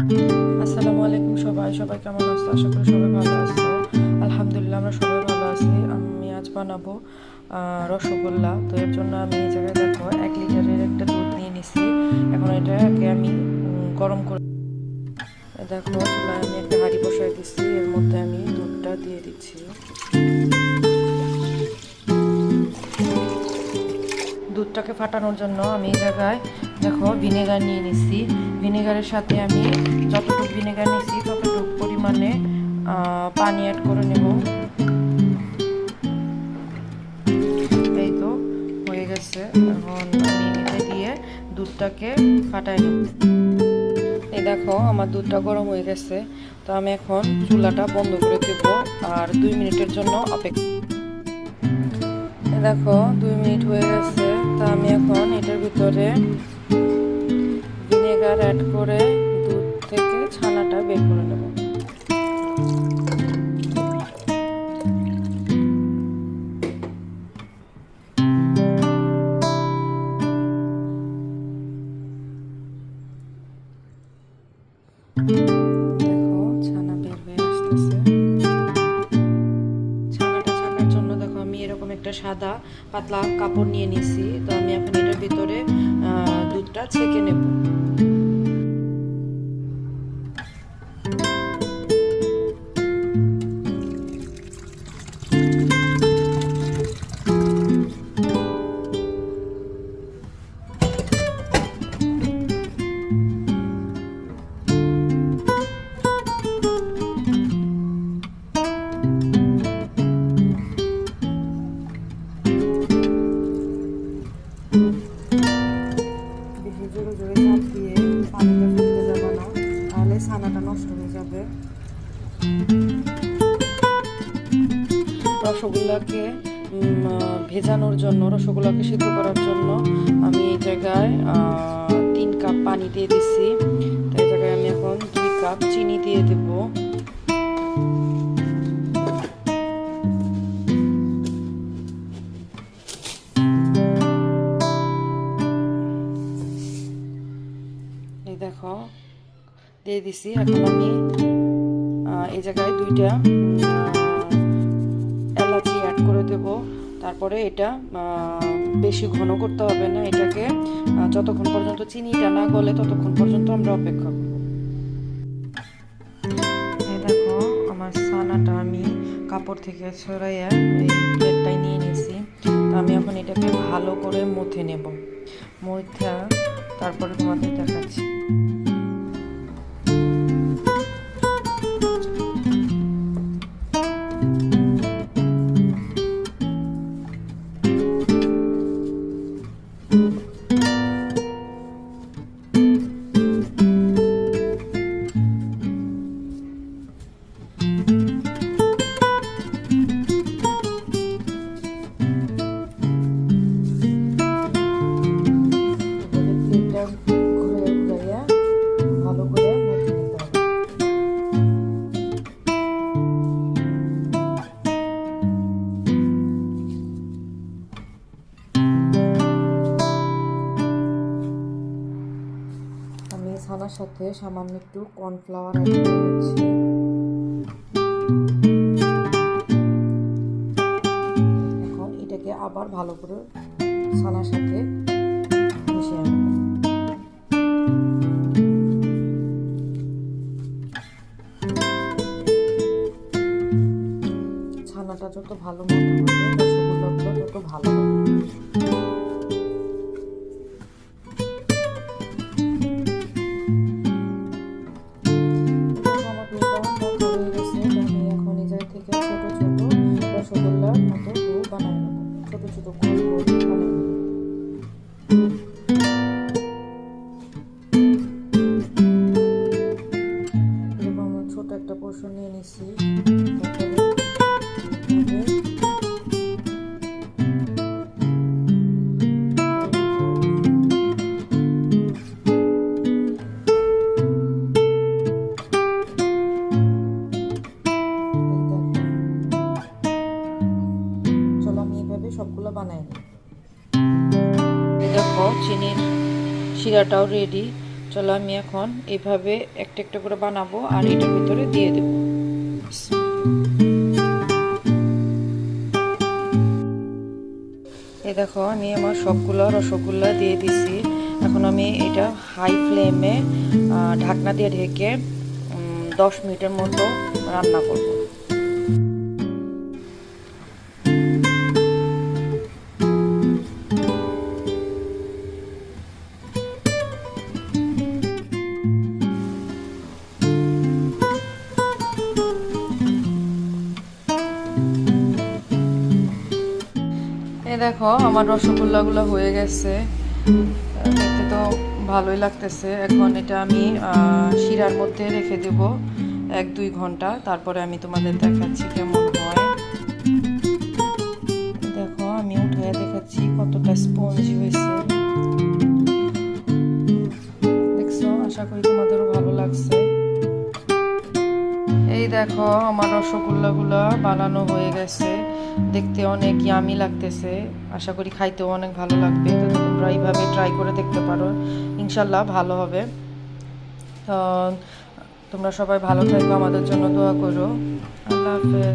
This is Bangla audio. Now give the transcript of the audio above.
আসসালামু আলাইকুম সবাই কেমন আছো? আশা করি সবাই ভালো আছো। আলহামদুলিল্লাহ আমরা সবাই ভালো আছি। আমি আজ বানাবো রসগোল্লা। তো এর জন্য আমি এই জায়গায় দেখো 1 লিটারের একটা দুধ নিয়ে নিছি। এখন এটাকে আমি গরম করে দেখো চুলায় আমি একটা হাঁড়ি বসাই দিচ্ছি। এর মধ্যে আমি দুধটা দিয়ে দিচ্ছি। দুধটাকে ফাটানোর জন্য আমি এই জায়গায় দেখো ভিনেগার নিয়ে নিচ্ছি। ভিনেগারের সাথে আমি যতটুকু ভিনেগার নিচ্ছি ততটুকু পরিমাণে পানি অ্যাড করে নেব। এই তো হয়ে গেছে। এখন আমি এটা দিয়ে দুধটাকে ফাটাই নেব। এই দেখো আমার দুধটা গরম হয়ে গেছে। তো আমি এখন চুলাটা বন্ধ করে দেব আর 2 মিনিটের জন্য অপেক্ষা। দেখো 2 মিনিট হয়ে গেছে। তা আমি এখন এটার ভিতরে ভিনেগার অ্যাড করে দুধ থেকে ছানাটা বের করে নেব। দেখো ছানা বের হয়ে আসতেছে। ছানাটা ছাকার জন্য দেখো আমি এরকম একটা সাদা পাতলা কাপড় নিয়ে নিছি। তো আমি এখন এটার ভিতরে দুধটা ছেঁকে নেব। জোরে জোরে চাপ দিয়ে পানিটা ফেলতে যাবে না, তাহলে ছানাটা নষ্ট হয়ে যাবে। রসগোল্লাকে ভেজানোর জন্য, রসগোল্লাকে সিদ্ধ করার জন্য আমি এই জায়গায় 3 কাপ পানি দিয়ে দিচ্ছি। তো এই জায়গায় আমি এখন 2 কাপ চিনি দিয়ে দেব। এই দেখো দিয়ে দিছি। এখন আমি এই জায়গায় 2টা এলাচি অ্যাড করে দেব। তারপরে এটা বেশি ঘন করতে হবে না। এটাকে যতক্ষণ পর্যন্ত চিনিটা না গলে ততক্ষণ পর্যন্ত আমরা অপেক্ষা করব। এই দেখো আমার ছানাটা আমি কাপড় থেকে ছড়াইয়া এই প্লেটটাই নিয়ে নিয়েছি। তো আমি এখন এটাকে ভালো করে মথে নেব। মথা তারপরে তোমাদের দেখাচ্ছি। ছানার সাথে সামান্য একটু কর্নফ্লাওয়ার অ্যাড করে দিচ্ছি। এখন এটাকে আবার ভালো করে ছানার সাথে মিশিয়ে নেব। ছানাটা যত ভালো মতো হবে রসগোল্লাগুলো তত ভালো হবে। রসগোল্লার মতো ডো বানাই নেব, ছোট ছোট গোল গোল বানাই নেব। এরকম আমরা ছোট একটা পোর্শন নিয়ে নিচ্ছি। সবগুলো বানাই নিই। দেখো চিনির শিরাটাও রেডি। চলো আমি এখন এইভাবে একটা একটা করে বানাবো আর এটার ভিতরে দিয়ে দেবো। এই দেখো আমি আমার সবগুলো রসগোল্লা দিয়ে দিছি। এখন আমি এটা হাই ফ্লেমে ঢাকনা দিয়ে ঢেকে 10 মিনিটের মতো রান্না করব। এই দেখো আমার রসগোল্লাগুলো হয়ে গেছে, দেখতে তো ভালোই লাগতেছে। এখন এটা আমি শিরার মধ্যে রেখে দেব 1-2 ঘন্টা, তারপরে আমি তোমাদের দেখাচ্ছি কেমন হয়। দেখো আমি উঠে দেখাচ্ছি কতটা স্পঞ্জি হয়েছে, দেখছো? আশা করি তোমাদেরও ভালো লাগছে। এই দেখো আমার রসগোল্লাগুলো বানানো হয়ে গেছে, দেখতে অনেক ইয়ামি লাগতেছে, আশা করি খাইতেও অনেক ভালো লাগবে। তো তোমরা এইভাবে ট্রাই করে দেখতে পারো, ইনশাল্লাহ ভালো হবে। তো তোমরা সবাই ভালো থাকো, আমাদের জন্য দোয়া করো। আল্লাহ হাফেজ।